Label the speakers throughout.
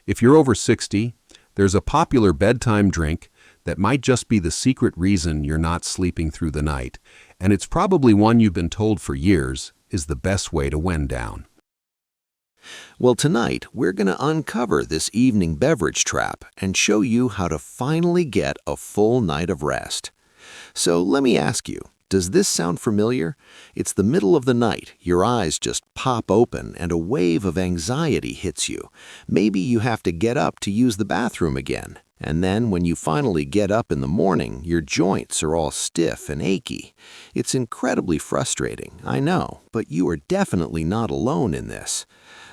Speaker 1: If you're over 60, there's a popular bedtime drink that might just be the secret reason you're not sleeping through the night, and it's probably one you've been told for years is the best way to wind down.
Speaker 2: Well, tonight we're going to uncover this evening beverage trap and show you how to finally get a full night of rest. So let me ask you, does this sound familiar? It's the middle of the night, your eyes just pop open and a wave of anxiety hits you. Maybe you have to get up to use the bathroom again. And then when you finally get up in the morning, your joints are all stiff and achy. It's incredibly frustrating, I know, but you are definitely not alone in this.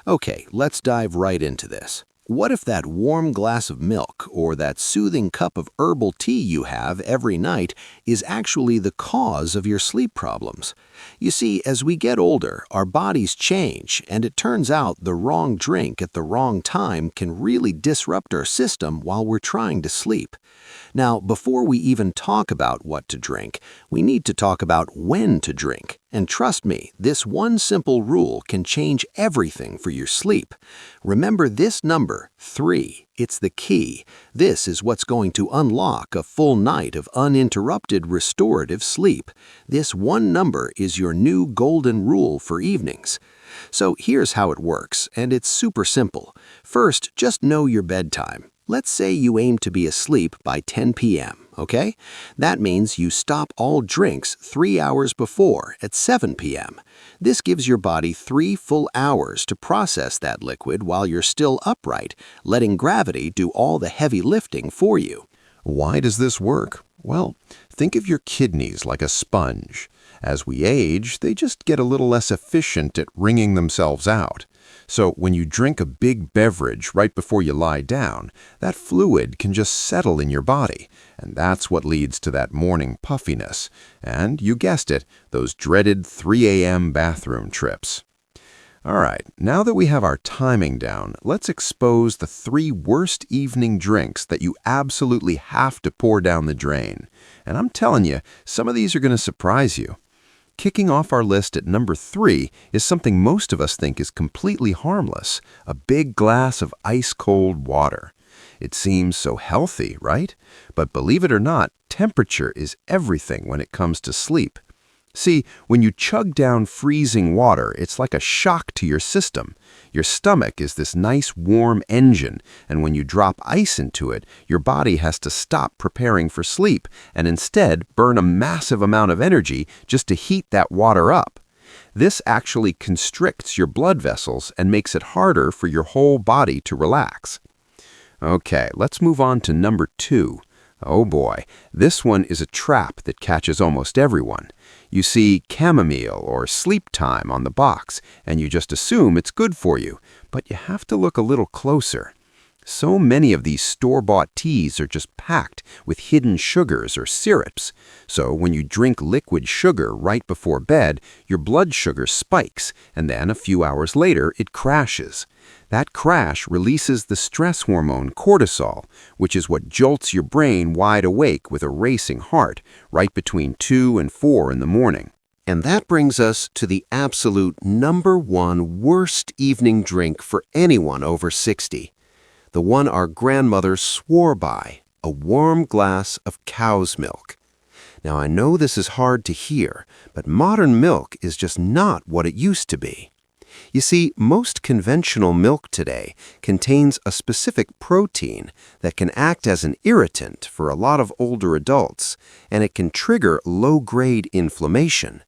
Speaker 2: Okay, let's dive right into this. What if that warm glass of milk or that soothing cup of herbal tea you have every night is actually the cause of your sleep problems? You see, as we get older, our bodies change, and it turns out the wrong drink at the wrong time can really disrupt our system while we're trying to sleep. Now, before we even talk about what to drink, we need to talk about when to drink. And trust me, this one simple rule can change everything for your sleep. Remember this number, 3. It's the key. This is what's going to unlock a full night of uninterrupted restorative sleep. This one number is your new golden rule for evenings. So here's how it works, and it's super simple. First, just know your bedtime. Let's say you aim to be asleep by 10 p.m., okay? That means you stop all drinks 3 hours before at 7 p.m. This gives your body 3 full hours to process that liquid while you're still upright, letting gravity do all the heavy lifting for you.
Speaker 3: Why does this work? Well, think of your kidneys like a sponge. As we age, they just get a little less efficient at wringing themselves out. So when you drink a big beverage right before you lie down, that fluid can just settle in your body, and that's what leads to that morning puffiness. And you guessed it, those dreaded 3 a.m. bathroom trips. All right, now that we have our timing down, let's expose the 3 worst evening drinks that you absolutely have to pour down the drain. And I'm telling you, some of these are going to surprise you. Kicking off our list at number 3 is something most of us think is completely harmless, a big glass of ice-cold water. It seems so healthy, right? But believe it or not, temperature is everything when it comes to sleep. See, when you chug down freezing water, it's like a shock to your system. Your stomach is this nice warm engine, and when you drop ice into it, your body has to stop preparing for sleep and instead burn a massive amount of energy just to heat that water up. This actually constricts your blood vessels and makes it harder for your whole body to relax. Okay, let's move on to number 2. Oh boy, this one is a trap that catches almost everyone. You see chamomile or sleep time on the box, and you just assume it's good for you, but you have to look a little closer. So many of these store-bought teas are just packed with hidden sugars or syrups. So when you drink liquid sugar right before bed, your blood sugar spikes, and then a few hours later it crashes. That crash releases the stress hormone cortisol, which is what jolts your brain wide awake with a racing heart right between 2 and 4 in the morning.
Speaker 2: And that brings us to the absolute number 1 worst evening drink for anyone over 60. The one our grandmothers swore by, a warm glass of cow's milk. Now, I know this is hard to hear, but modern milk is just not what it used to be. You see, most conventional milk today contains a specific protein that can act as an irritant for a lot of older adults, and it can trigger low-grade inflammation.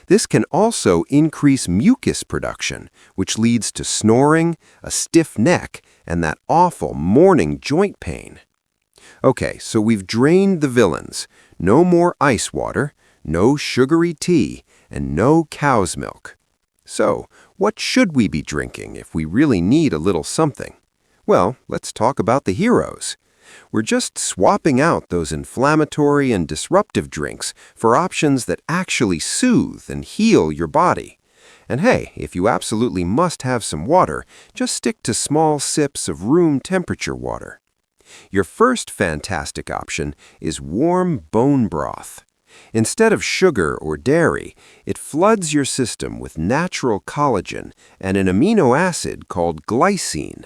Speaker 2: This can also increase mucus production, which leads to snoring, a stiff neck, and that awful morning joint pain. Okay, so we've drained the villains. No more ice water, no sugary tea, and no cow's milk. So, what should we be drinking if we really need a little something? Well, let's talk about the heroes. We're just swapping out those inflammatory and disruptive drinks for options that actually soothe and heal your body. And hey, if you absolutely must have some water, just stick to small sips of room temperature water. Your first fantastic option is warm bone broth. Instead of sugar or dairy, it floods your system with natural collagen and an amino acid called glycine.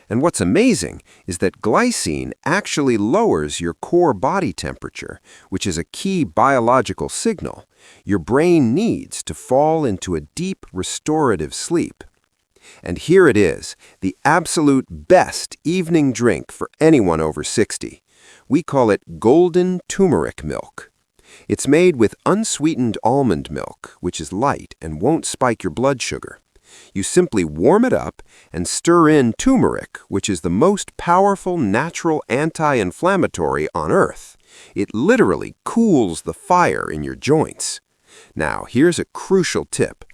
Speaker 4: And what's amazing is that glycine actually lowers your core body temperature, which is a key biological signal your brain needs to fall into a deep restorative sleep. And here it is, the absolute best evening drink for anyone over 60. We call it golden turmeric milk. It's made with unsweetened almond milk, which is light and won't spike your blood sugar. You simply warm it up and stir in turmeric, which is the most powerful natural anti-inflammatory on earth. It literally cools the fire in your joints. Now, here's a crucial tip.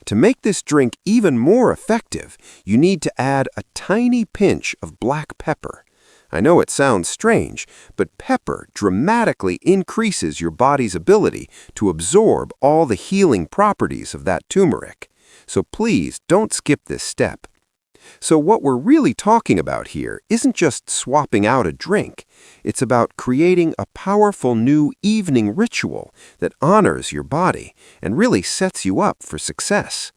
Speaker 4: To make this drink even more effective, you need to add a tiny pinch of black pepper. I know it sounds strange, but pepper dramatically increases your body's ability to absorb all the healing properties of that turmeric. So please don't skip this step. So what we're really talking about here isn't just swapping out a drink. It's about creating a powerful new evening ritual that honors your body and really sets you up for success.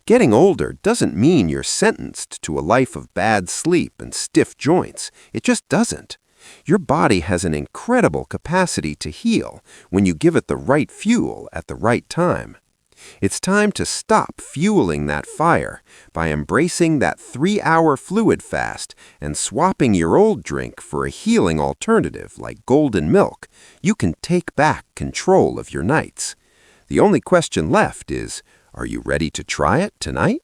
Speaker 4: Getting older doesn't mean you're sentenced to a life of bad sleep and stiff joints. It just doesn't. Your body has an incredible capacity to heal when you give it the right fuel at the right time. It's time to stop fueling that fire by embracing that 3-hour fluid fast and swapping your old drink for a healing alternative like golden milk. You can take back control of your nights. The only question left is, are you ready to try it tonight?